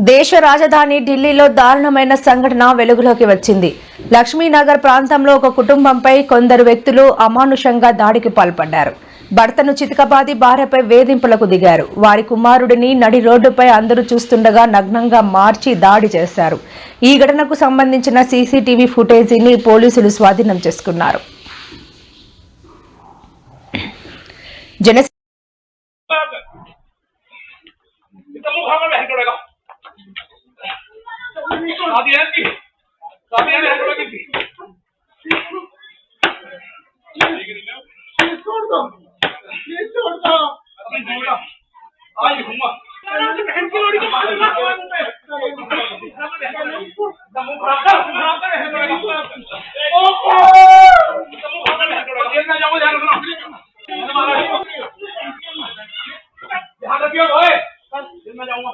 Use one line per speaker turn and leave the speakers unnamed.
దేశ రాజధాని ఢిల్లీలో దారుణమైన సంఘటన వెలుగులోకి వచ్చింది. లక్ష్మీనగర్ ప్రాంతంలో ఒక కుటుంబంపై కొందరు వ్యక్తులు అమానుషంగా దాడికి పాల్పడ్డారు. భర్తను చితకబాది భార్యపై వేధింపులకు దిగారు. వారి కుమారుడిని నడి రోడ్డుపై అందరూ చూస్తుండగా నగ్నంగా మార్చి దాడి చేశారు. ఈ ఘటనకు సంబంధించిన సీసీటీవీ ఫుటేజీని పోలీసులు స్వాధీనం చేసుకున్నారు.
मैं जाऊंगा